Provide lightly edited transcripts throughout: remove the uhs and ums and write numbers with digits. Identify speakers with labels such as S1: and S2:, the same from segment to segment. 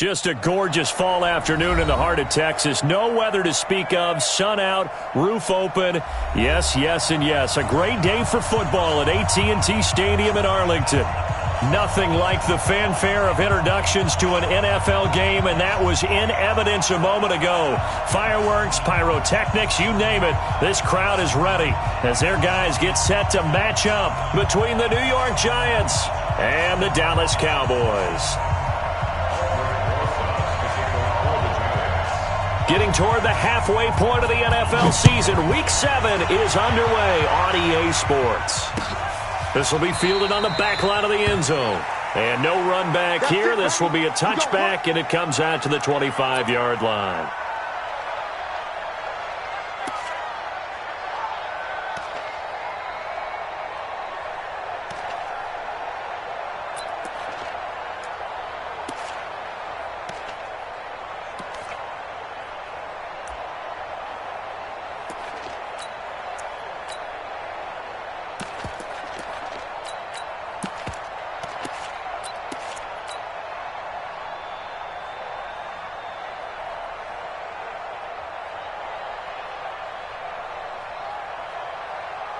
S1: Just a gorgeous fall afternoon in the heart of Texas. No weather to speak of. Sun out, roof open. Yes, yes, and yes. A great day for football at AT&T Stadium in Arlington. Nothing like the fanfare of introductions to an NFL game, and that was in evidence a moment ago. Fireworks, pyrotechnics, you name it. This crowd is ready as their guys get set to match up between the New York Giants and the Dallas Cowboys. Getting toward the halfway point of the NFL season, Week 7 is underway on EA Sports. This will be fielded on the back line of the end zone. And no run back here. This will be a touchback, and it comes out to the 25-yard line.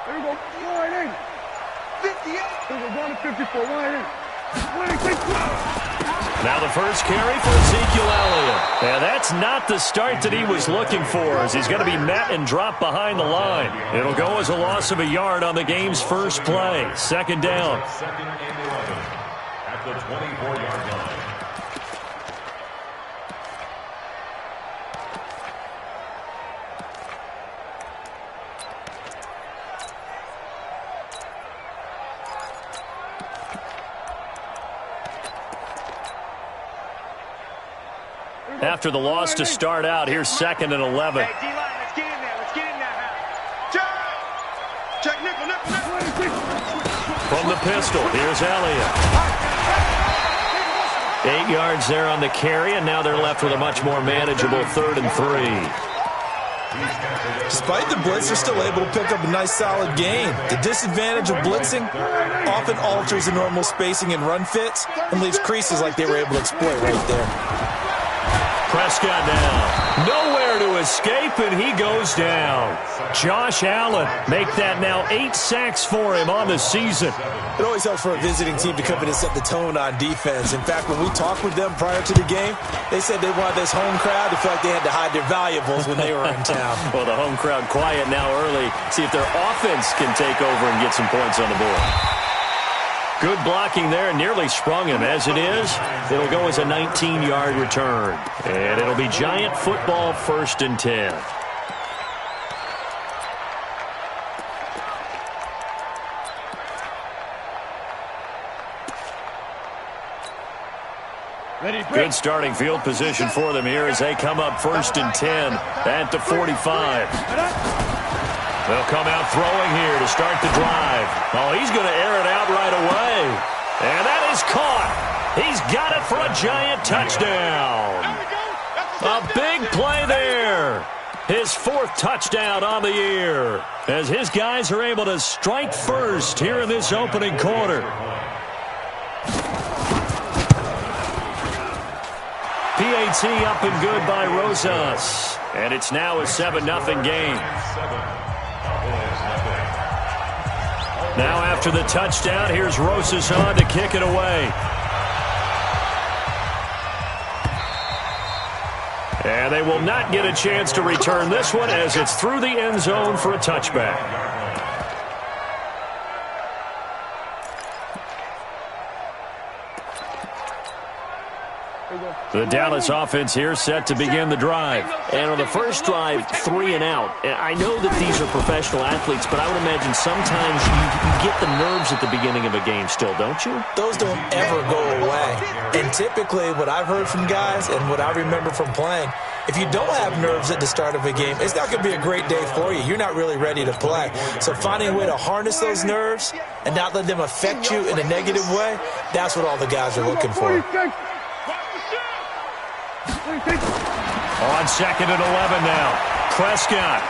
S2: There we go. Line in. 58. We're going to 54. Line in.
S1: Now the first carry for Ezekiel Elliott. And that's not the start that he was looking for, as he's going to be met and dropped behind the line. It'll go as a loss of a yard on the game's first play. Second down.
S3: Second and 11 at the 24-yard line.
S1: After the loss to start out, here's second and 11.
S2: Hey, D-line, let's get in there. Let's get in there. Check nickel.
S1: From the pistol, here's Elliott. 8 yards there on the carry, and now they're left with a much more manageable 3rd and 3.
S4: Despite the blitz, they're still able to pick up a nice solid gain. The disadvantage of blitzing often alters the normal spacing and run fits and leaves creases like they were able to exploit right there.
S1: Prescott now. Nowhere to escape, and he goes down. Josh Allen make that now 8 sacks for him on the season.
S4: It always helps for a visiting team to come in and set the tone on defense. In fact, when we talked with them prior to the game, they said they wanted this home crowd to feel like they had to hide their valuables when they were in town.
S1: Well, the home crowd quiet now early. See if their offense can take over and get some points on the board. Good blocking there, nearly sprung him. As it is, it'll go as a 19-yard return. And it'll be Giant football, 1st and 10. Good starting field position for them here as they come up 1st and 10 at the 45. They'll come out throwing here to start the drive. Oh, he's going to air it out right away. And that is caught. He's got it for a Giant touchdown. A big play there. His 4th touchdown on the year as his guys are able to strike first here in this opening quarter. PAT up and good by Rosas. And it's now a 7-0 game. Now after the touchdown, here's Rosas on to kick it away. And they will not get a chance to return this one as it's through the end zone for a touchback. The Dallas offense here set to begin the drive. And on the first drive, 3 and out. And I know that these are professional athletes, but I would imagine sometimes you get the nerves at the beginning of a game still, don't you?
S4: Those don't ever go away. And typically what I've heard from guys and what I remember from playing, if you don't have nerves at the start of a game, it's not going to be a great day for you. You're not really ready to play. So finding a way to harness those nerves and not let them affect you in a negative way, that's what all the guys are looking for.
S1: On 2nd and 11 now. Prescott.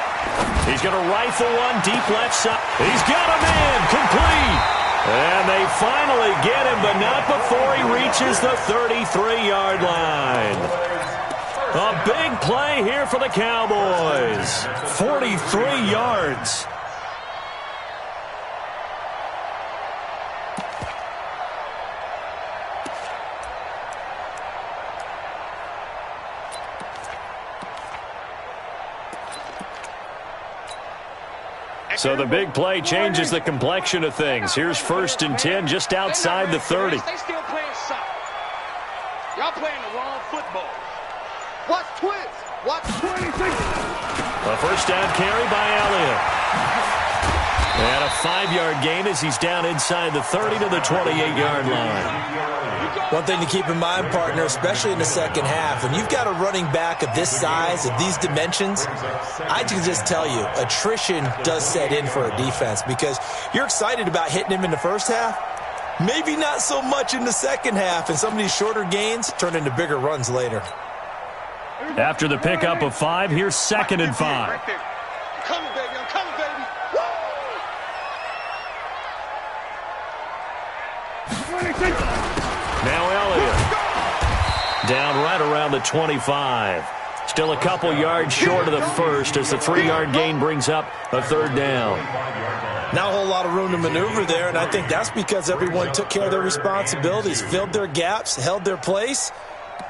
S1: He's going to rifle one deep left side. He's got him in. Complete. And they finally get him, but not before he reaches the 33-yard line. play here for the Cowboys. 43 yards. So the big play changes the complexion of things. Here's 1st and 10 just outside the 30.
S2: They still playing soccer. Y'all playing the wrong football. Watch twins. Watch 26.
S1: A first down carry by Elliott. And a 5-yard gain as he's down inside the 30 to the 28-yard line.
S4: One thing to keep in mind, partner, especially in the second half, when you've got a running back of this size, of these dimensions, I can just tell you, attrition does set in for a defense because you're excited about hitting him in the first half. Maybe not so much in the second half, and some of these shorter gains turn into bigger runs later.
S1: After the pickup of 5, here's 2nd and 5.
S2: Right there. I'm coming, baby. I'm coming, baby. Woo! 26.
S1: Now Elliott. Down right around the 25. Still a couple yards short of the first as the 3-yard gain brings up a 3rd down.
S4: Not a whole lot of room to maneuver there, and I think that's because everyone took care of their responsibilities, filled their gaps, held their place.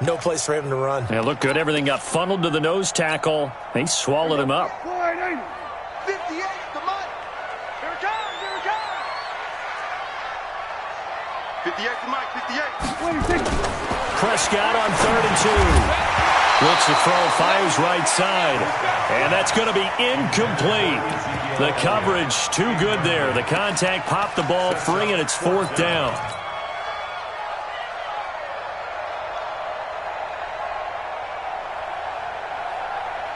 S4: No place for him to run.
S1: Yeah, looked good. Everything got funneled to the nose tackle. He swallowed him up.
S2: 58, the money. Here it comes, here it comes. 58 to Mike, 58. 26.
S1: Prescott on 3rd and 2. Looks to throw, fires right side. And that's going to be incomplete. The coverage too good there. The contact popped the ball free, and it's 4th down.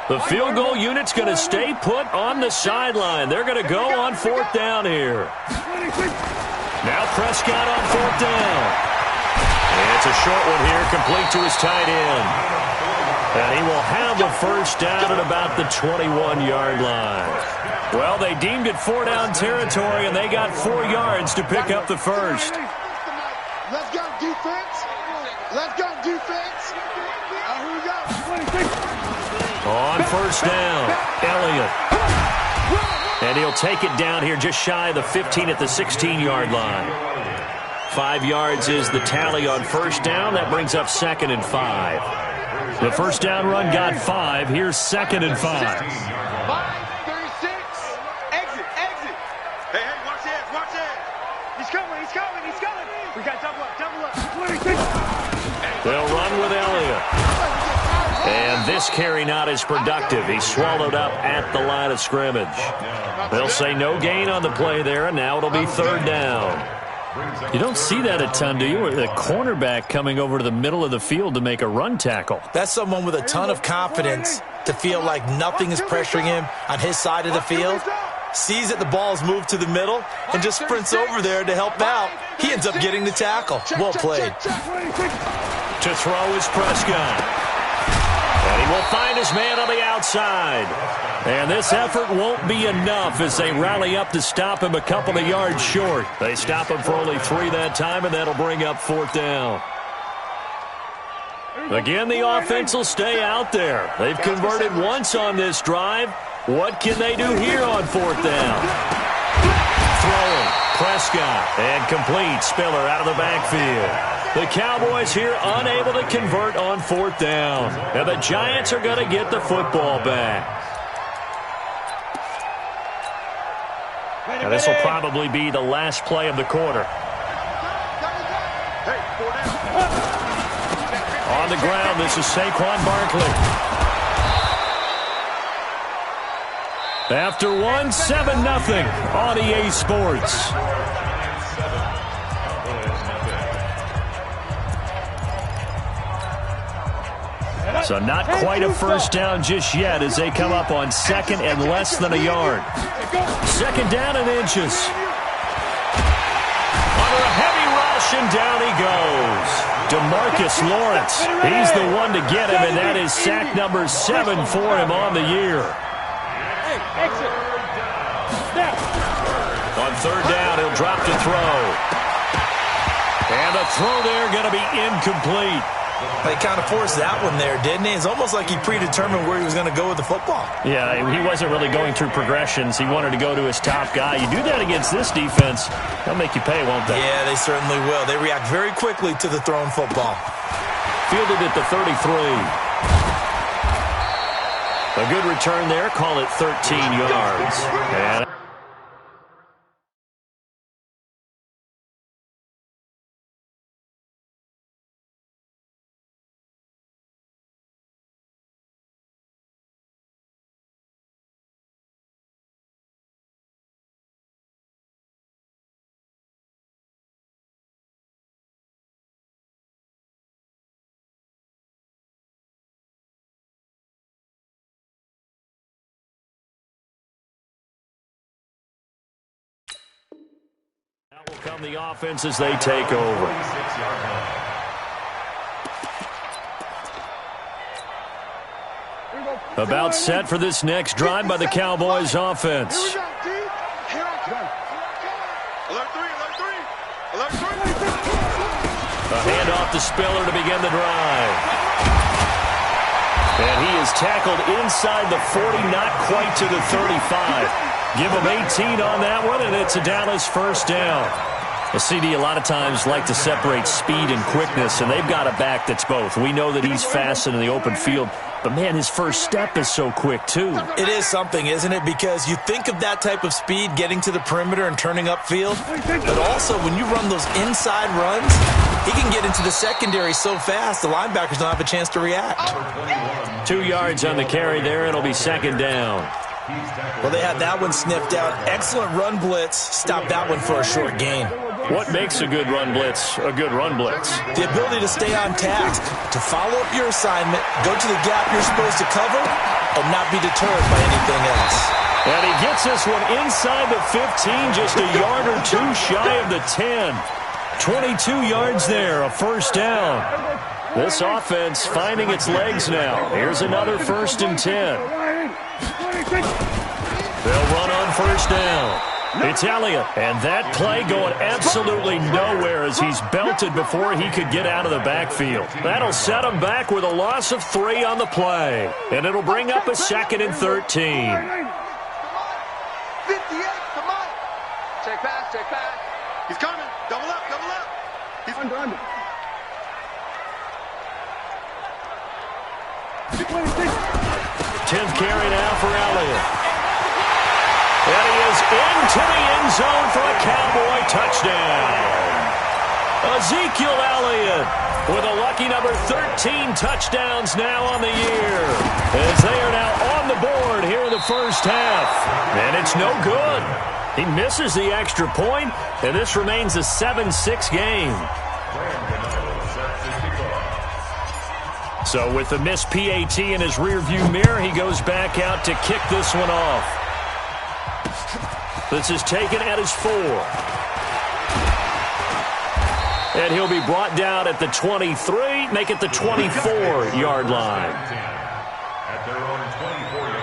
S1: The field goal unit's going to stay put on the sideline. They're going to go on 4th down here. Now Prescott on 4th down. And it's a short one here, complete to his tight end. And he will have the first down at about the 21-yard line. Well, they deemed it 4-down territory, and they got 4 yards to pick up the first.
S2: Let's go, defense. Let's go, defense. Here we go. 26.
S1: On 1st down, Elliott. And he'll take it down here just shy of the 15 at the 16-yard line. 5 yards is the tally on 1st down. That brings up 2nd and 5. The 1st down run got 5. Here's 2nd and 5.
S2: 5, 36. Exit, exit. Hey, watch that, watch that. He's coming, he's coming, he's coming. We got double up, 26.
S1: They'll run with Elliott. And this carry not as productive. He's swallowed up at the line of scrimmage. They'll say no gain on the play there, and now it'll be 3rd down. You don't see that a ton, do you? The cornerback coming over to the middle of the field to make a run tackle.
S4: That's someone with a ton of confidence to feel like nothing is pressuring him on his side of the field. Sees that the ball's moved to the middle and just sprints over there to help out. He ends up getting the tackle. Well played.
S1: To throw is Prescott. And he will find his man on the outside. And this effort won't be enough as they rally up to stop him a couple of yards short. They stop him for only 3 that time, and that'll bring up 4th down. Again, the offense will stay out there. They've converted once on this drive. What can they do here on 4th down? Throwing, Prescott, and complete. Spiller out of the backfield. The Cowboys here unable to convert on 4th down. And the Giants are going to get the football back. And this will probably be the last play of the quarter. On the ground, this is Saquon Barkley. After one, 7-0 on EA Sports. So not quite a first down just yet as they come up on 2nd and less than a yard. 2nd down and inches. Under a heavy rush, and down he goes. DeMarcus Lawrence, he's the one to get him, and that is sack number 7 for him on the year. On 3rd down, he'll drop to throw. And the throw there going to be incomplete.
S4: He kind of forced that one there, didn't he? It's almost like he predetermined where he was going to go with the football.
S1: Yeah, he wasn't really going through progressions. He wanted to go to his top guy. You do that against this defense, they'll make you pay, won't they?
S4: Yeah, they certainly will. They react very quickly to the thrown football.
S1: Fielded at the 33. A good return there. Call it 13 yards. And now will come the offense as they take over. About set for this next drive by the Cowboys offense.
S2: Alert 3, alert 3, alert 3.
S1: A handoff to Spiller to begin the drive. And he is tackled inside the 40, not quite to the 35. Give him 18 on that one, and it's a Dallas first down. The CD a lot of times like to separate speed and quickness, and they've got a back that's both. We know that he's fast in the open field, but, man, his first step is so quick, too.
S4: It is something, isn't it? Because you think of that type of speed getting to the perimeter and turning upfield, but also when you run those inside runs, he can get into the secondary so fast the linebackers don't have a chance to react.
S1: 2 yards on the carry there. It'll be second down.
S4: Well, they had that one sniffed out. Excellent run blitz. Stop that one for a short gain.
S1: What makes a good run blitz a good run blitz?
S4: The ability to stay on task, to follow up your assignment, go to the gap you're supposed to cover, and not be deterred by anything else.
S1: And he gets this one inside the 15, just a yard or two shy of the 10. 22 yards there, a first down. This offense finding its legs now. Here's another 1st and 10. They'll run on first down. It's Elliott, and that play going absolutely nowhere as he's belted before he could get out of the backfield. That'll set him back with a loss of 3 on the play, and it'll bring up a 2nd and 13.
S2: 58, come on. Check pass, check pass. He's coming. Double up, double up. He's under.
S1: 10th carry now for Elliott. And he is into the end zone for a Cowboy touchdown. Ezekiel Elliott with a lucky number 13 touchdowns now on the year, as they are now on the board here in the first half. And it's no good. He misses the extra point, and this remains a 7-6 game. So with the missed PAT in his rearview mirror, he goes back out to kick this one off. This is taken at his 4. And he'll be brought down at the 23, make it the 24-yard line.
S3: At their own 24-yard line.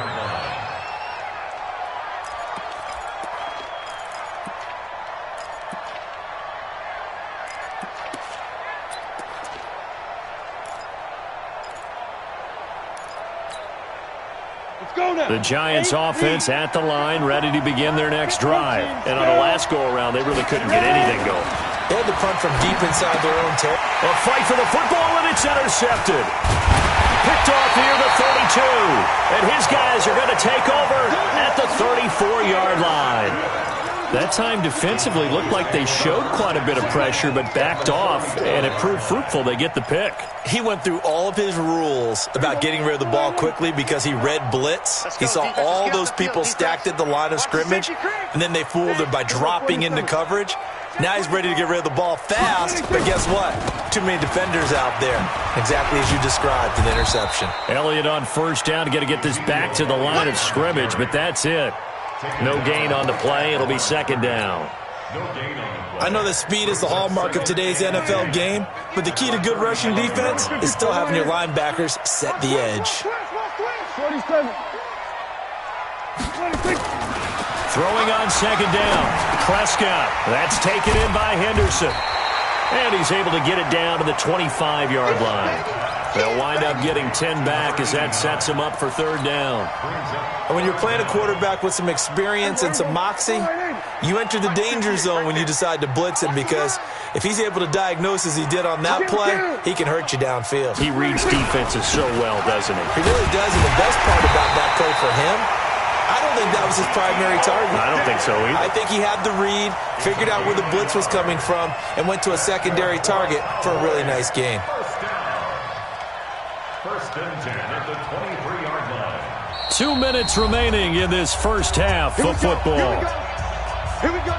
S1: The Giants offense at the line, ready to begin their next drive. And on the last go-around, they really couldn't get anything going.
S4: They had to punt from deep inside their own territory.
S1: A fight for the football, and it's intercepted. Picked off near the 32. And his guys are going to take over at the 34-yard line. That time defensively looked like they showed quite a bit of pressure but backed off, and it proved fruitful. They get the pick.
S4: He went through all of his rules about getting rid of the ball quickly because he read blitz. He saw all those people stacked at the line of scrimmage, and then they fooled him by dropping into coverage. Now he's ready to get rid of the ball fast, but guess what? Too many defenders out there. Exactly as you described, an interception.
S1: Elliott on first down, got to get this back to the line of scrimmage, but that's it. No gain on the play. It'll be second down.
S4: I know that speed is the hallmark of today's NFL game, but the key to good rushing defense is still having your linebackers set the edge.
S1: Throwing on second down. Prescott. That's taken in by Henderson. And he's able to get it down to the 25-yard line. They'll wind up getting 10 back as that sets him up for third down.
S4: And when you're playing a quarterback with some experience and some moxie, you enter the danger zone when you decide to blitz him, because if he's able to diagnose as he did on that play, he can hurt you downfield.
S1: He reads defenses so well, doesn't he?
S4: He really does, and the best part about that play for him, I don't think that was his primary target.
S1: I don't think so either.
S4: I think he had the read, figured out where the blitz was coming from, and went to a secondary target for a really nice gain.
S3: First and 10 at the 23-yard line.
S1: 2 minutes remaining in this first half of football.
S2: Here we go.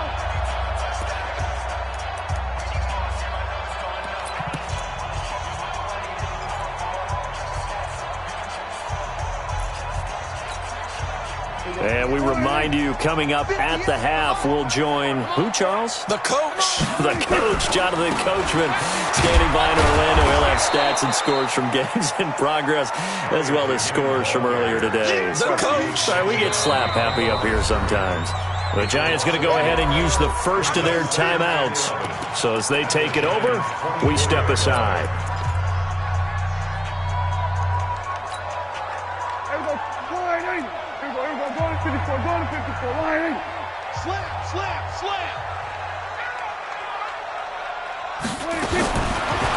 S1: And we remind you, coming up at the half, we'll join who, Charles?
S4: The coach.
S1: The coach, Jonathan Coachman, standing by in Orlando. He'll have stats and scores from games in progress, as well as scores from earlier today.
S4: The coach.
S1: Sorry, we get slap happy up here sometimes. The Giants going to go ahead and use the first of their timeouts. So as they take it over, we step aside.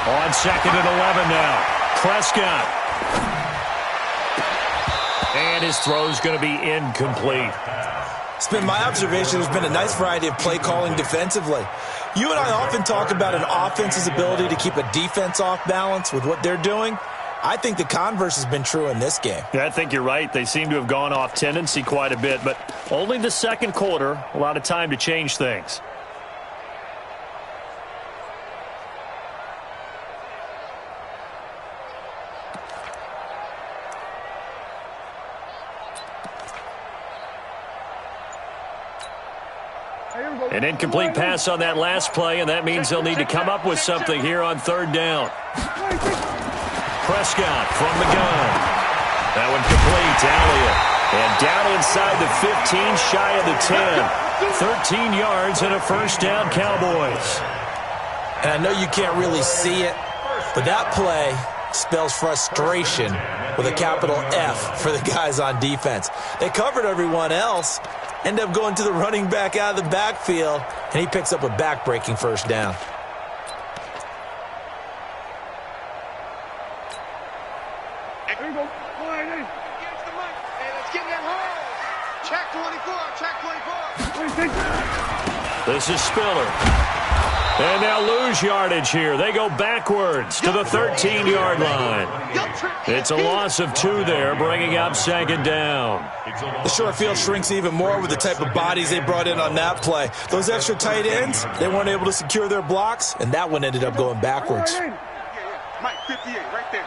S1: On second and 11 now. Prescott. And his throw's going to be incomplete.
S4: It's been my observation there's been a nice variety of play calling defensively. You and I often talk about an offense's ability to keep a defense off balance with what they're doing. I think the converse has been true in this game.
S1: Yeah, I think you're right. They seem to have gone off tendency quite a bit, but only the second quarter, a lot of time to change things. An incomplete pass on that last play, and that means they'll need to come up with something here on third down. Prescott from the gun. That one complete to Elliott. And down inside the 15, shy of the 10. 13 yards and a first down, Cowboys.
S4: And I know you can't really see it, but that play spells frustration with a capital F for the guys on defense. They covered everyone else, end up going to the running back out of the backfield, and he picks up a back-breaking first down.
S1: This is Spiller. And they'll lose yardage here. They go backwards to the 13-yard line. It's a loss of 2 there, bringing up second down.
S4: The short field shrinks even more with the type of bodies they brought in on that play. Those extra tight ends, they weren't able to secure their blocks, and that one ended up going backwards.
S2: Mike, 58, right there.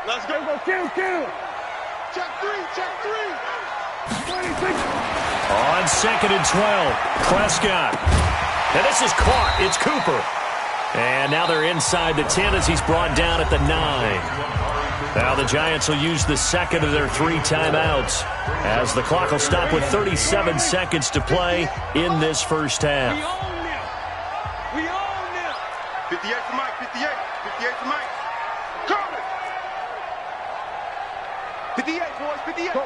S2: Let's go. Kill. Check three. 26.
S1: On second and 12, Prescott. And this is caught. It's Cooper. And now they're inside the 10 as he's brought down at the 9. Now the Giants will use the second of their 3 timeouts as the clock will stop with 37 seconds to play in this first half.
S2: We own them. 58 for Mike. 58 for Mike. Come it. 58, boys. 58. Go.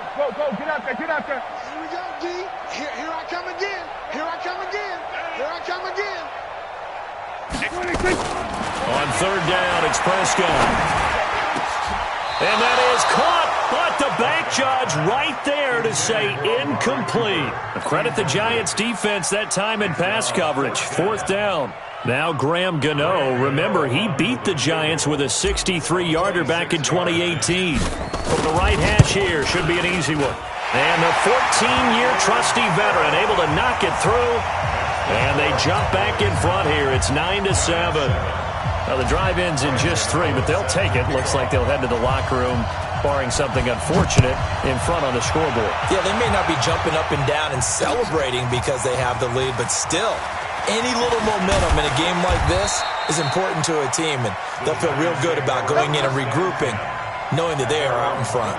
S2: Get out there. Here we go, G. Here I come again.
S1: On third down, it's Prescott. And that is caught, but the back judge right there to say incomplete. Credit the Giants defense that time in pass coverage. Fourth down. Now Graham Gano. Remember, he beat the Giants with a 63-yarder back in 2018. From the right hash here, should be an easy one. And the 14-year trusty veteran able to knock it through. And they jump back in front here. It's 9-7. Now the drive ends in just 3, but they'll take it. Looks like they'll head to the locker room, barring something unfortunate, in front on the scoreboard.
S4: Yeah, they may not be jumping up and down and celebrating because they have the lead, but still, any little momentum in a game like this is important to a team, and they'll feel real good about going in and regrouping, knowing that they are out in front.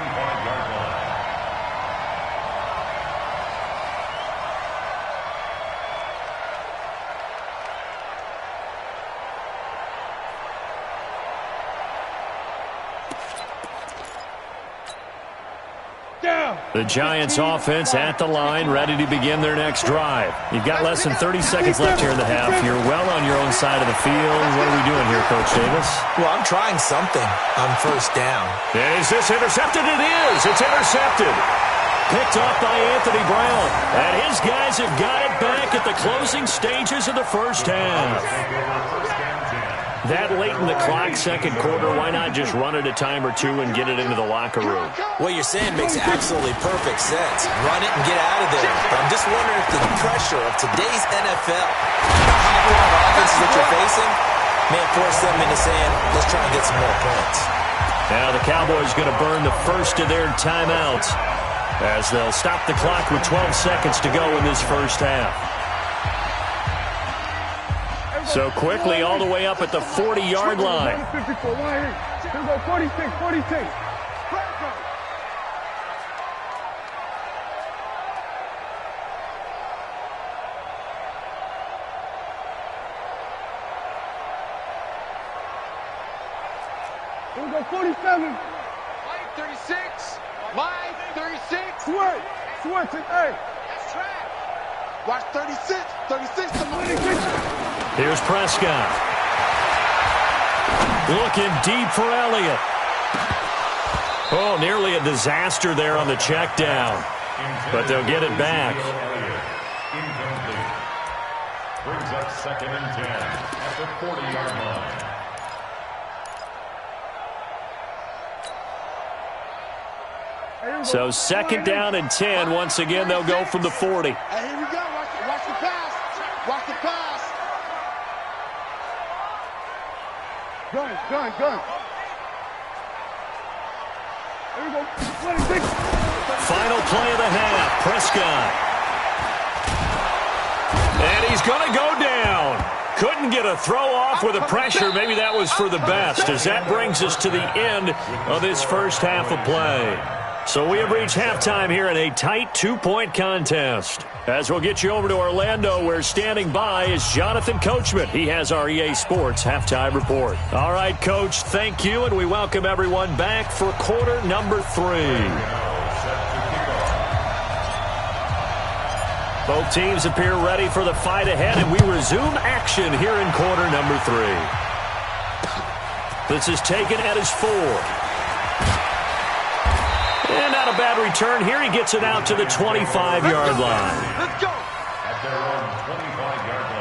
S1: The Giants offense at the line, ready to begin their next drive. You've got less than 30 seconds left here in the half. You're well on your own side of the field. What are we doing here, Coach Davis?
S4: Well, I'm trying something on first down.
S1: Is this intercepted? It is. It's intercepted. Picked off by Anthony Brown. And his guys have got it back at the closing stages of the first half. That late in the clock, second quarter, why not just run it a time or two and get it into the locker room?
S4: What you're saying makes absolutely perfect sense. Run it and get out of there. But I'm just wondering if the pressure of today's NFL, the high-powered offenses that you're facing, may force them into saying, let's try and get some more points.
S1: Now the Cowboys going to burn the first of their timeouts as they'll stop the clock with 12 seconds to go in this first half. So quickly all the way up at the 40-yard line.
S2: 54, 46, 46. Here we go, 47.
S5: Live 36. Live 36.
S2: Switch it, hey.
S5: That's track. Watch 36. 36 to 26.
S1: Here's Prescott. Looking deep for Elliott. Oh, nearly a disaster there on the check down. But they'll get it back.
S3: Incomplete. Brings up 2nd and 10 at the 40-yard line.
S1: So 2nd down and 10. Once again, they'll go from the 40.
S5: Hey, here we go. Watch the pass. Watch the pass.
S2: Gun. Here we go, 26.
S1: Final play of the half. Prescott. And he's going to go down. Couldn't get a throw off with the pressure. Maybe that was for the best, as that brings us to the end of this first half of play. So we have reached halftime here in a tight 2-point contest. As we'll get you over to Orlando, where standing by is Jonathan Coachman. He has our EA Sports halftime report. All right, Coach, thank you, and we welcome everyone back for quarter number 3. Both teams appear ready for the fight ahead, and we resume action here in quarter number 3. This is taken at his 4. And not a bad return here. He gets it out to the 25-yard line.
S5: Let's go.
S3: At their own 25-yard line.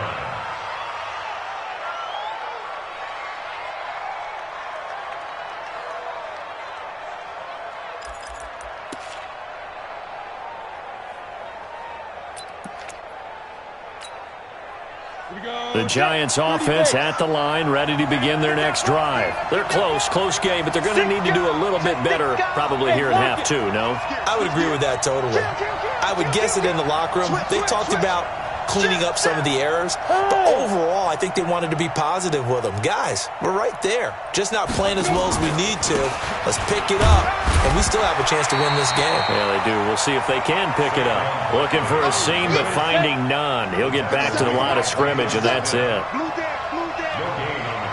S1: The Giants offense at the line, ready to begin their next drive. They're close game, but they're going to need to do a little bit better probably here in half 2, no?
S4: I would agree with that totally. I would guess it in the locker room. They talked about cleaning up some of the errors, but overall, I think they wanted to be positive with them. Guys, we're right there. Just not playing as well as we need to. Let's pick it up, and we still have a chance to win this game.
S1: Yeah, they do. We'll see if they can pick it up. Looking for a seam, but finding none. He'll get back to the line of scrimmage, and that's it.
S2: Blue down.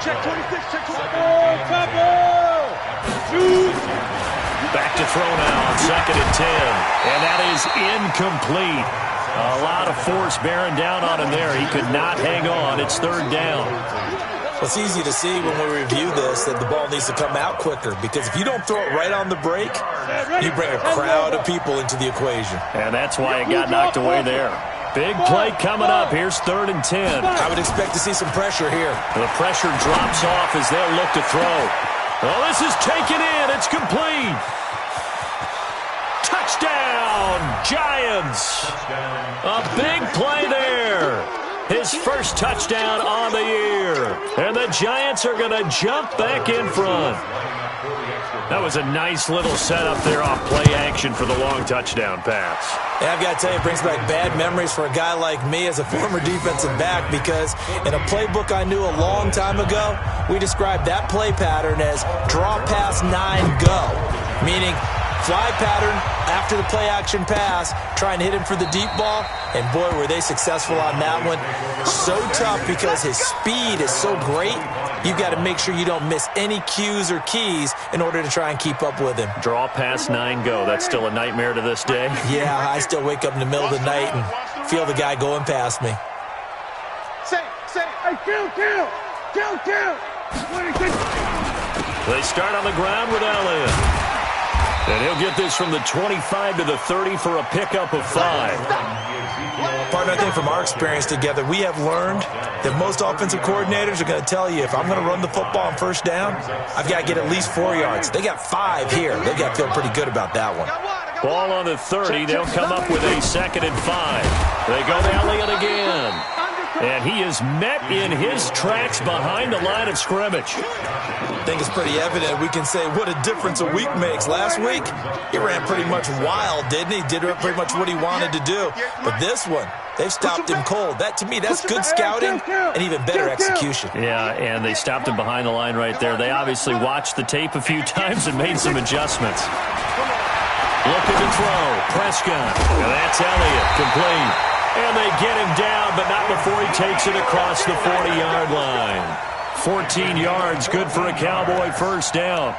S2: Check 26, check 26.
S1: Back to throw now on 2nd and 10. And that is incomplete. A lot of force bearing down on him there. He could not hang on. It's 3rd down.
S4: Well, it's easy to see when we review this that the ball needs to come out quicker, because if you don't throw it right on the break, you bring a crowd of people into the equation.
S1: And that's why it got knocked away there. Big play coming up. Here's 3rd and 10.
S4: I would expect to see some pressure here.
S1: The pressure drops off as they'll look to throw. Well, this is taken in. It's complete. Touchdown, Giants. A big play there. His first touchdown on the year. And the Giants are going to jump back in front. That was a nice little setup there off play action for the long touchdown pass.
S4: Yeah, I've got to tell you, it brings back bad memories for a guy like me as a former defensive back, because in a playbook I knew a long time ago, we described that play pattern as draw pass 9 go, meaning fly pattern after the play action pass, try and hit him for the deep ball, and boy, were they successful on that one. So tough because his speed is so great, You've got to make sure you don't miss any cues or keys in order to try and keep up with him.
S1: Draw past 9 go. That's still a nightmare to this day.
S4: Yeah, I still wake up in the middle of the night and feel the guy going past me.
S5: Say, hey, kill.
S1: They start on the ground with Elliott. And he'll get this from the 25 to the 30 for a pickup of 5.
S4: Partner, I think from our experience together, we have learned that most offensive coordinators are going to tell you, if I'm going to run the football on first down, I've got to get at least 4 yards. They got 5 here. They've got to feel pretty good about that one.
S1: Ball on the 30. They'll come up with a 2nd and 5. They go to Elliott again. And he is met in his tracks behind the line of scrimmage.
S4: I think it's pretty evident. We can say what a difference a week makes. Last week, he ran pretty much wild, didn't he? Did pretty much what he wanted to do. But this one, they've stopped him cold. That, to me, that's good scouting and even better execution.
S1: Yeah, and they stopped him behind the line right there. They obviously watched the tape a few times and made some adjustments. Looking to throw. Prescott. And that's Elliott. Complete. And they get him down, but not before he takes it across the 40-yard line. 14 yards, good for a Cowboy first down.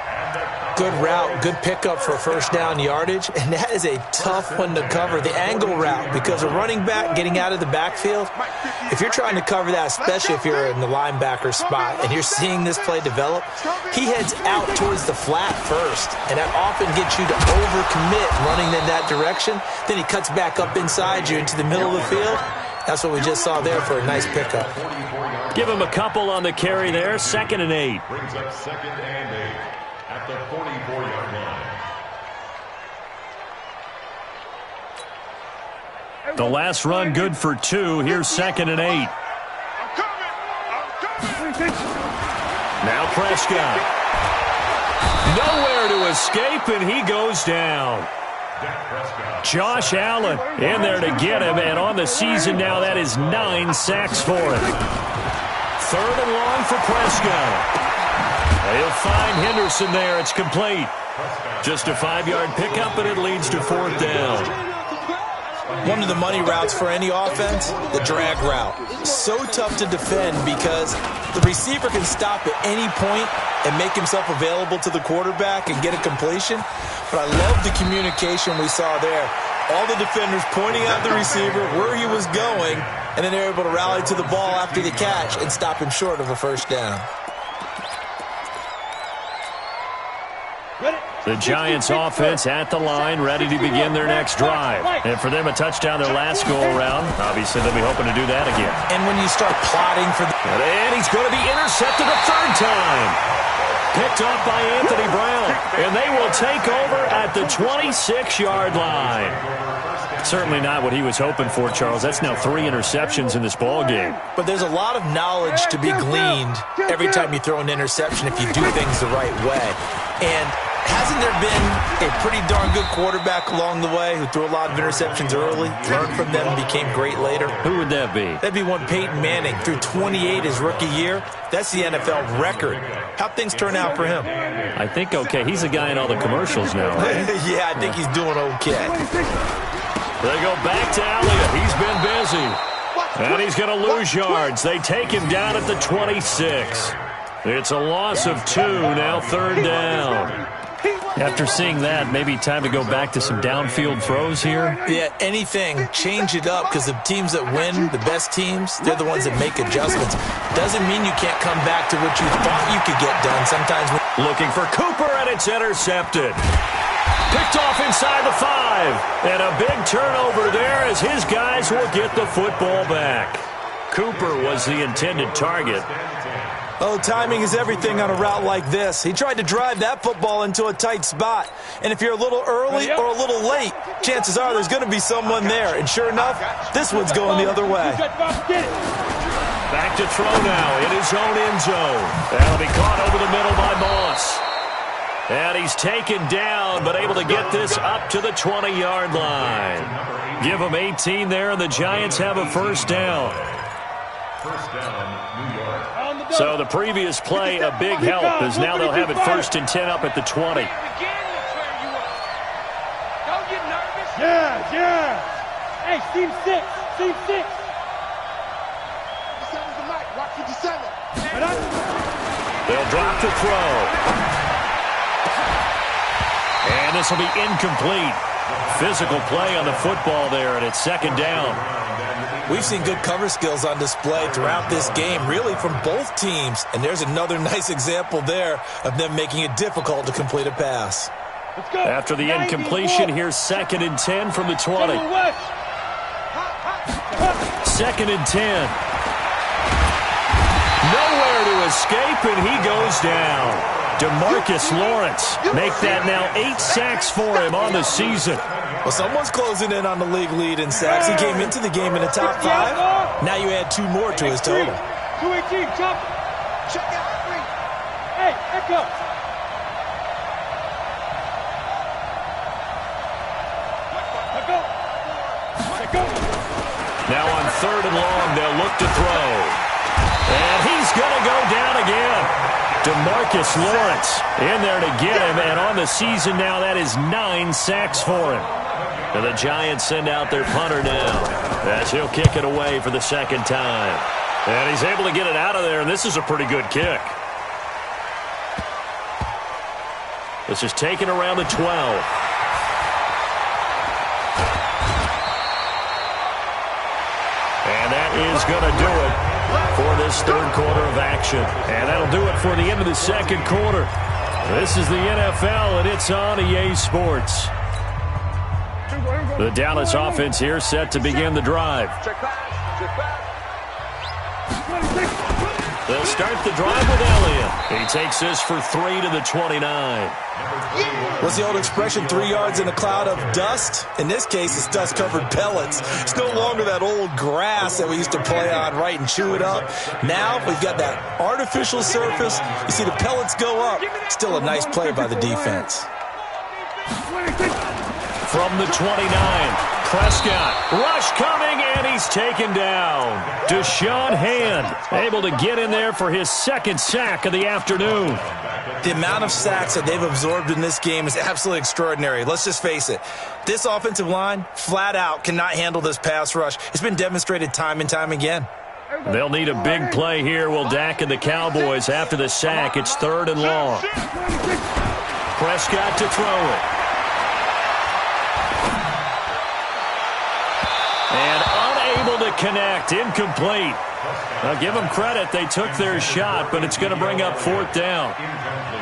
S4: Good route, good pickup for first down yardage, and that is a tough one to cover, the angle route, because a running back getting out of the backfield, if you're trying to cover that, especially if you're in the linebacker spot and you're seeing this play develop, he heads out towards the flat first, and that often gets you to overcommit running in that direction. Then he cuts back up inside you into the middle of the field. That's what we just saw there for a nice pickup.
S1: Give him a couple on the carry there, 2nd and 8.
S3: Brings up 2nd and 8 at the 44-yard line.
S1: The last run good for 2. Here's 2nd and 8. Now Prescott. Nowhere to escape, and he goes down. Josh Allen in there to get him, and on the season now, that is 9 sacks for him. 3rd and long for Prescott. He'll find Henderson there. It's complete. Just a 5-yard pickup, and it leads to 4th down.
S4: One of the money routes for any offense, the drag route. So tough to defend because the receiver can stop at any point and make himself available to the quarterback and get a completion. But I love the communication we saw there. All the defenders pointing out the receiver, where he was going, and then they're able to rally to the ball after the catch and stop him short of a first down.
S1: The Giants offense at the line, ready to begin their next drive. And for them, a touchdown their last go-around. Obviously, they'll be hoping to do that again.
S4: And when you start plotting for
S1: And he's going to be intercepted a 3rd time. Picked off by Anthony Brown. And they will take over at the 26-yard line. Certainly not what he was hoping for, Charles. That's now 3 interceptions in this ball game.
S4: But there's a lot of knowledge to be gleaned every time you throw an interception if you do things the right way. And hasn't there been a pretty darn good quarterback along the way who threw a lot of interceptions early, learned from them, and became great later?
S1: Who would that be?
S4: That'd be one Peyton Manning. Threw 28 his rookie year. That's the NFL record. How'd things turn out for him?
S1: I think okay. He's a guy in all the commercials now, right?
S4: Yeah, I think he's doing okay.
S1: They go back to Elliott. He's been busy. And he's going to lose yards. They take him down at the 26. It's a loss of 2, now 3rd down. After seeing that, maybe time to go back to some downfield throws here.
S4: Yeah, anything. Change it up because the teams that win, the best teams, they're the ones that make adjustments. Doesn't mean you can't come back to what you thought you could get done. Sometimes
S1: looking for Cooper, and it's intercepted. Picked off inside the 5. And a big turnover there as his guys will get the football back. Cooper was the intended target.
S4: Oh, timing is everything on a route like this. He tried to drive that football into a tight spot. And if you're a little early or a little late, chances are there's going to be someone there. And sure enough, this one's going the other way.
S1: Back to throw now in his own end zone. That'll be caught over the middle by Moss. And he's taken down, but able to get this up to the 20-yard line. Give him 18 there, and the Giants have a first down.
S3: First down, New York.
S1: So the previous play, a big help, as now they'll have it 1st and 10 up at the 20.
S2: Yeah. Hey, team 6. Team 6.
S5: 57's the mic. Watch 57.
S1: They'll drop the throw. And this will be incomplete. Physical play on the football there, and it's second down.
S4: We've seen good cover skills on display throughout this game, really from both teams. And there's another nice example there of them making it difficult to complete a pass.
S1: After the incompletion, here's 2nd and 10 from the 20. 2nd and 10. Nowhere to escape, and he goes down. DeMarcus Lawrence make that now 8 sacks for him on the season.
S4: Well, someone's closing in on the league lead in sacks. He came into the game in the top 5. Now you add 2 more to his total.
S2: 218, chop. Check out. Hey, echo.
S1: Now on 3rd and long, they'll look to throw. And he's going to go down again. DeMarcus Lawrence in there to get him, and on the season now, that is 9 sacks for him. And the Giants send out their punter now as he'll kick it away for the 2nd time. And he's able to get it out of there, and this is a pretty good kick. This is taken around the 12. And that is going to do it for this 3rd quarter of action. And that'll do it for the end of the 2nd quarter. This is the NFL, and it's on EA Sports. The Dallas offense here set to begin the drive. They'll start the drive with Elliott. He takes this for 3 to the 29.
S4: What's the old expression, 3 yards in a cloud of dust? In this case, it's dust-covered pellets. It's no longer that old grass that we used to play on, right, and chew it up. Now we've got that artificial surface. You see the pellets go up. Still a nice play by the defense.
S1: From the 29, Prescott, rush coming, and he's taken down. Deshaun Hand able to get in there for his 2nd sack of the afternoon.
S4: The amount of sacks that they've absorbed in this game is absolutely extraordinary. Let's just face it. This offensive line, flat out, cannot handle this pass rush. It's been demonstrated time and time again.
S1: They'll need a big play here, will Dak and the Cowboys after the sack. It's 3rd and long. Prescott to throw it. And unable to connect, incomplete. Now give them credit, they took their shot, but it's going to bring up 4th down.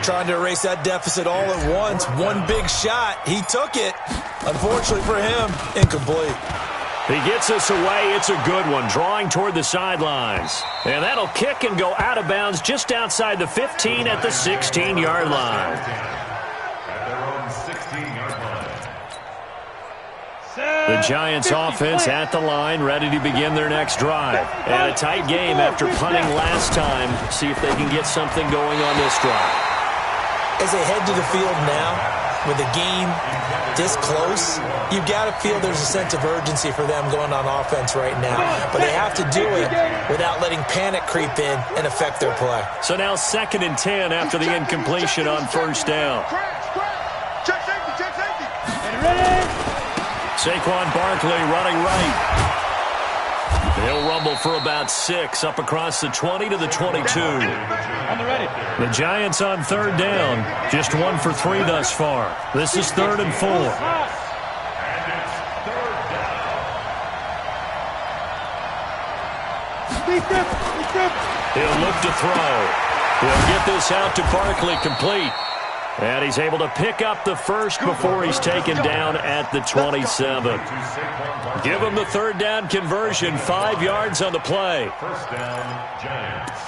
S4: Trying to erase that deficit all at once. One big shot, he took it. Unfortunately for him, incomplete.
S1: He gets this away, it's a good one, drawing toward the sidelines. And that'll kick and go out of bounds just outside the 15 at the 16-yard line. The Giants offense at the line, ready to begin their next drive. And a tight game after punting last time. See if they can get something going on this drive.
S4: As they head to the field now, with the game this close, you've got to feel there's a sense of urgency for them going on offense right now. But they have to do it without letting panic creep in and affect their play.
S1: So now 2nd and 10 after the incompletion on 1st down.
S2: Check safety. Ready?
S1: Saquon Barkley running right. He'll rumble for about 6 up across the 20 to the 22. The Giants on 3rd down. Just 1 for 3 thus far. This is 3rd and 4. He'll look to throw. He'll get this out to Barkley complete. And he's able to pick up the 1st before he's taken down at the 27. Give him the 3rd down conversion, 5 yards on the play.
S3: 1st down, Giants.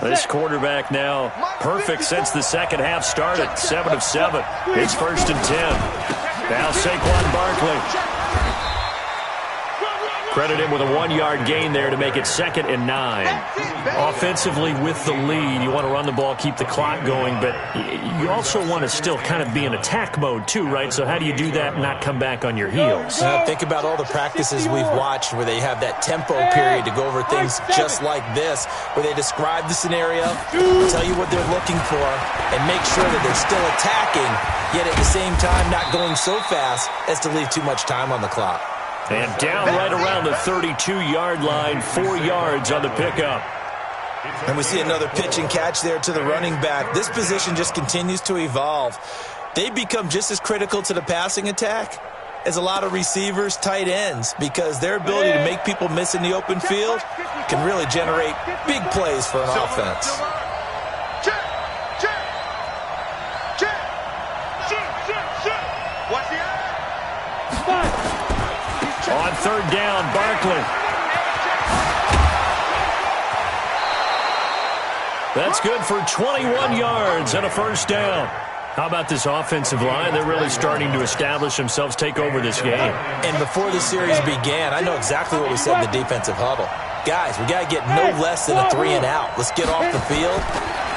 S1: This quarterback now perfect since the 2nd half started. 7 of 7. It's 1st and 10. Now Saquon Barkley. Credit him with a 1-yard gain there to make it 2nd and 9. Offensively with the lead, you want to run the ball, keep the clock going, but you also want to still kind of be in attack mode too, right? So how do you do that and not come back on your heels?
S4: Think about all the practices we've watched where they have that tempo period to go over things just like this, where they describe the scenario, tell you what they're looking for, and make sure that they're still attacking, yet at the same time not going so fast as to leave too much time on the clock.
S1: And down right around the 32-yard line, 4 yards on the pickup.
S4: And we see another pitch and catch there to the running back. This position just continues to evolve. They become just as critical to the passing attack as a lot of receivers, tight ends, because their ability to make people miss in the open field can really generate big plays for an offense.
S1: On third down, Barkley. That's good for 21 yards and a first down. How about this offensive line? They're really starting to establish themselves, take over this game.
S4: And before the series began, I know exactly what we said in the defensive huddle. Guys, we got to get no less than a 3-and-out. Let's get off the field.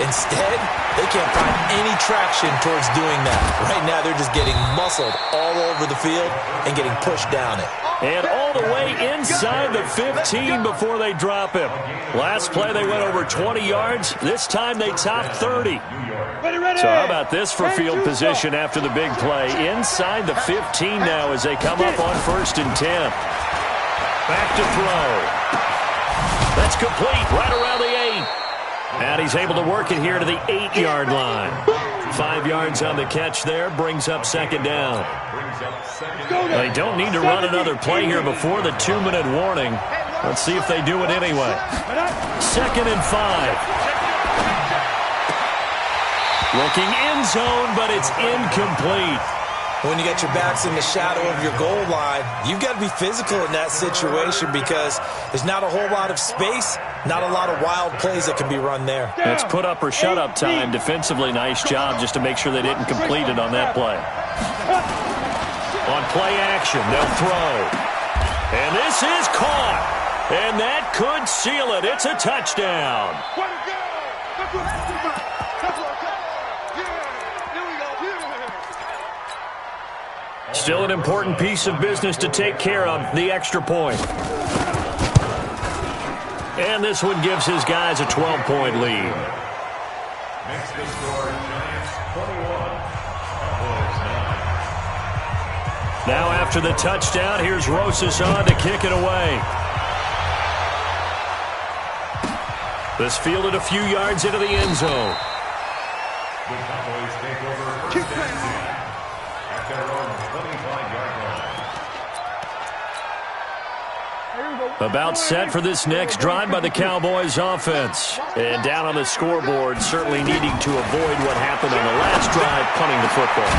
S4: Instead, they can't find any traction towards doing that. Right now, they're just getting muscled all over the field and getting pushed down it.
S1: And all the way inside the 15 before they drop him. Last play, they went over 20 yards. This time, they topped 30. So how about this for field position after the big play? Inside the 15 now as they come up on 1st and 10. Back to throw. That's complete right around the 8. And he's able to work it here to the 8-yard line. 5 yards on the catch there, brings up 2nd down. They don't need to run another play here before the 2-minute warning. Let's see if they do it anyway. 2nd and 5. Looking end zone, but it's incomplete.
S4: When you get your backs in the shadow of your goal line, you've got to be physical in that situation because there's not a whole lot of space, not a lot of wild plays that can be run there.
S1: That's put up or shut up time. Defensively, nice job just to make sure they didn't complete it on that play. On play action, they'll throw. And this is caught. And that could seal it. It's a touchdown. Still an important piece of business to take care of, the extra point. And this one gives his guys a 12-point lead.
S3: Makes the score Giants 21, Cowboys 9.
S1: Now after the touchdown, here's Rosas on to kick it away. This fielded a few yards into the end zone.
S3: The Cowboys take over 1st and 10 at their own 25-yard line.
S1: About set for this next drive by the Cowboys offense. And down on the scoreboard, certainly needing to avoid what happened on the last drive, punting the football.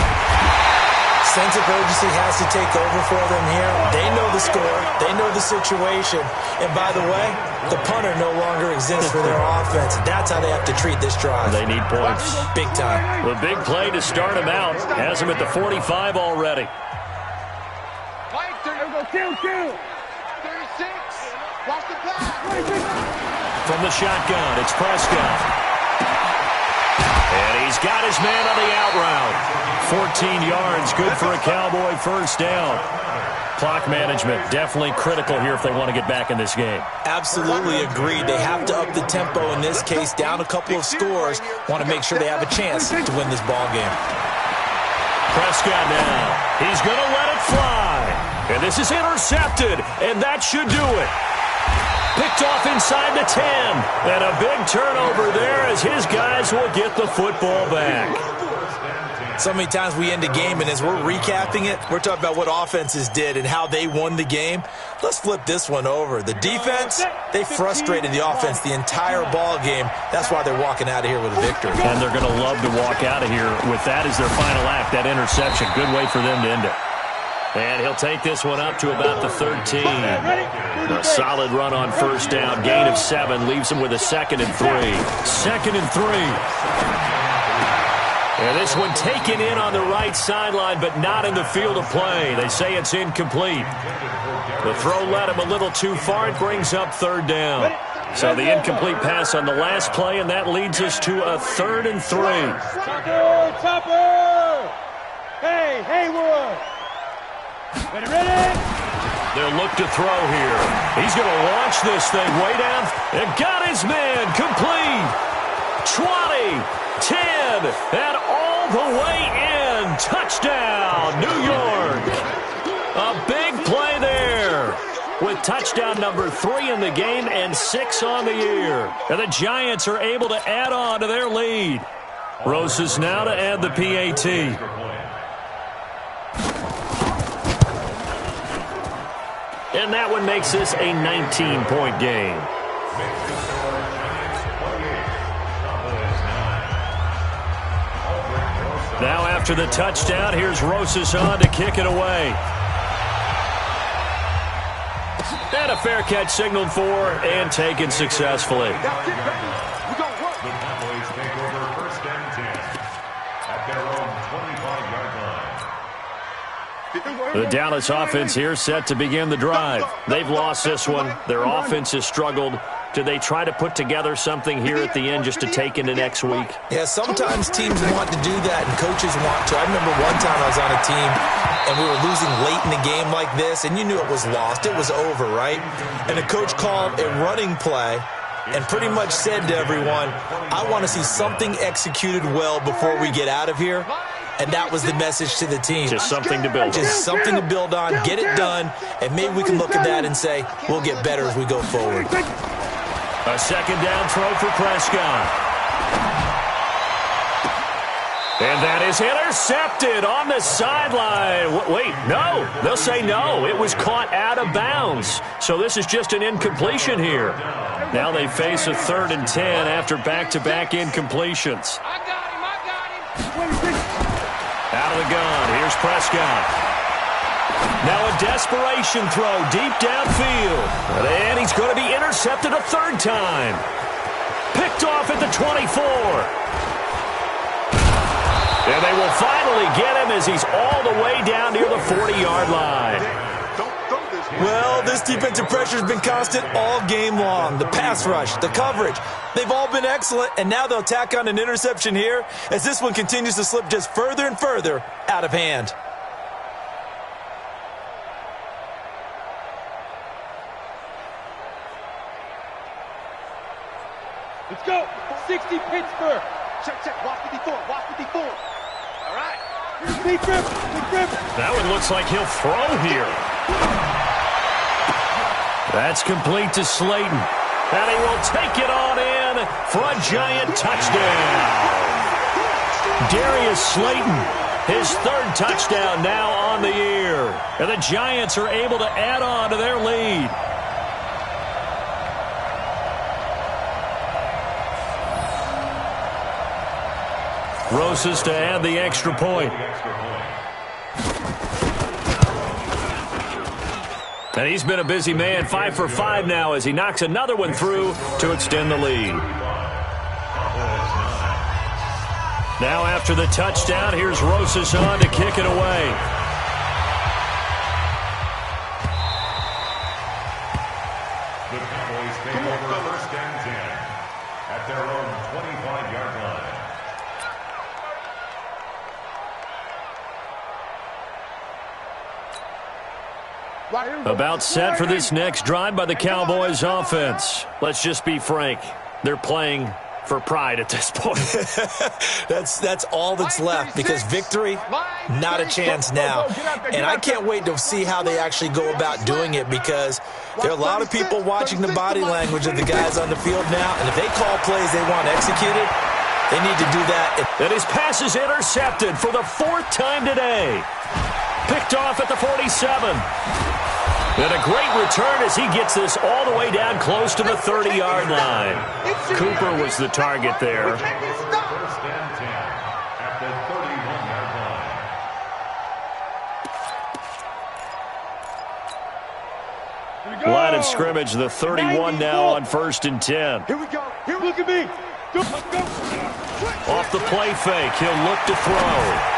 S4: Sense of urgency has to take over for them here. They know the score. They know the situation. And by the way, the punter no longer exists for their offense. That's how they have to treat this drive.
S1: They need points.
S4: Big time.
S1: The big play to start him out. Has him at the 45 already.
S5: Two. 36. Watch the pass.
S1: From the shotgun, it's Prescott. And he's got his man on the out route. 14 yards, good for a Cowboy first down. Clock management, definitely critical here if they want to get back in this game.
S4: Absolutely agreed. They have to up the tempo in this case, down a couple of scores. Want to make sure they have a chance to win this ball game.
S1: Prescott now. He's going to let it fly. And this is intercepted, and that should do it. Picked off inside the 10. And a big turnover there as his guys will get the football back.
S4: So many times we end a game, and as we're recapping it, we're talking about what offenses did and how they won the game. Let's flip this one over. The defense, they frustrated the offense the entire ball game. That's why they're walking out of here with a victory.
S1: And they're going to love to walk out of here with that as their final act, that interception. Good way for them to end it. And he'll take this one up to about the 13. A solid run on first down. Gain of 7 leaves him with a 2nd and 3. 2nd and 3. And this one taken in on the right sideline, but not in the field of play. They say it's incomplete. The throw led him a little too far. It brings up 3rd down. So the incomplete pass on the last play, and that leads us to a 3rd and 3.
S2: Chopper! Hey, Haywood! Ready?
S1: They'll look to throw here. He's going to launch this thing way down. And got his man complete. 20, 10, and all the way in. Touchdown, New York. A big play there. with touchdown number 3 in the game and 6 on the year. And the Giants are able to add on to their lead. Roses now to add the PAT. And that one makes this a 19-point game. Now after the touchdown, here's Roses on to kick it away. And a fair catch signaled for and taken successfully.
S3: The Cowboys take over 1st and 10 at their own 25-yard line.
S1: The Dallas offense here set to begin the drive. They've lost this one. Their offense has struggled. Do they try to put together something here at the end just to take into next week?
S4: Yeah, sometimes teams want to do that and coaches want to. I remember one time I was on a team and we were losing late in the game like this, and you knew it was lost. It was over, right? And the coach called a running play and pretty much said to everyone, I want to see something executed well before we get out of here. And that was the message to the team.
S1: Just something to build on.
S4: Just something to build on, get it done, and maybe we can look at that and say, we'll get better as we go forward.
S1: A second down throw for Prescott. And that is intercepted on the sideline. Wait, no. They'll say no. It was caught out of bounds. So this is just an incompletion here. Now they face a 3rd and 10 after back-to-back incompletions. Out of the gun. Here's Prescott. Now a desperation throw deep downfield. And he's going to be intercepted a 3rd time. Picked off at the 24. And they will finally get him as he's all the way down near the 40-yard line.
S4: Well, this defensive pressure has been constant all game long. The pass rush, the coverage, they've all been excellent, and now they'll tack on an interception here as this one continues to slip just further and further out of hand.
S2: Let's go. 60 Pittsburgh. Check. Watch 54. Watch 54. All right. Big grip.
S1: That one looks like he'll throw here. That's complete to Slayton. And he will take it on in for a Giant touchdown. Darius Slayton, his 3rd touchdown now on the year. And the Giants are able to add on to their lead. Roses to add the extra point. And he's been a busy man, 5 for 5 now as he knocks another one through to extend the lead. Now after the touchdown, here's Roses on to kick it away.
S3: The Cowboys take over 1st and 10 at their own 25-yard line.
S1: About set for this next drive by the Cowboys offense. Let's just be frank. They're playing for pride at this point.
S4: That's all that's left because victory, not a chance now. And I can't wait to see how they actually go about doing it because there are a lot of people watching the body language of the guys on the field now. And if they call plays they want executed, they need to do that.
S1: And his pass is intercepted for the 4th time today. Picked off at the 47. And a great return as he gets this all the way down close to the 30-yard line. Cooper was the target there.
S3: 1st and 10 at the 31-yard line.
S1: Line of scrimmage, the 31 now on 1st and 10.
S2: Here we go. Here, look at me. Go.
S1: Off the play fake, he'll look to throw.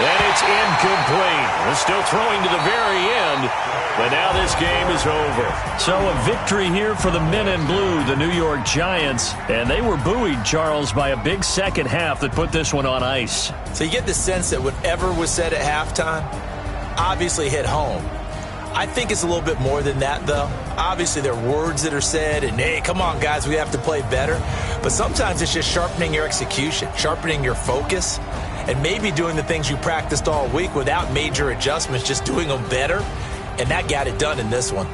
S1: And it's incomplete. They're still throwing to the very end, but now this game is over. So a victory here for the men in blue, the New York Giants, and they were buoyed, Charles, by a big second half that put this one on ice.
S4: So you get the sense that whatever was said at halftime obviously hit home. I think it's a little bit more than that, though. Obviously, there are words that are said, and, hey, come on, guys, we have to play better. But sometimes it's just sharpening your execution, sharpening your focus, and maybe doing the things you practiced all week without major adjustments, just doing them better. and that got it done in this one.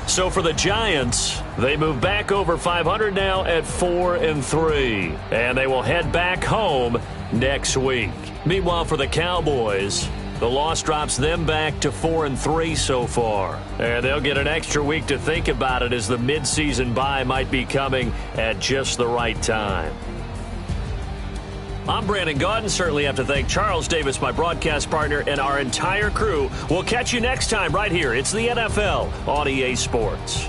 S1: So for the Giants, they move back over 500 now at 4-3, and they will head back home next week. Meanwhile, for the Cowboys, the loss drops them back to 4-3 so far, and they'll get an extra week to think about it as the midseason bye might be coming at just the right time. I'm Brandon Gaudin. Certainly have to thank Charles Davis, my broadcast partner, and our entire crew. We'll catch you next time right here. It's the NFL on EA Sports.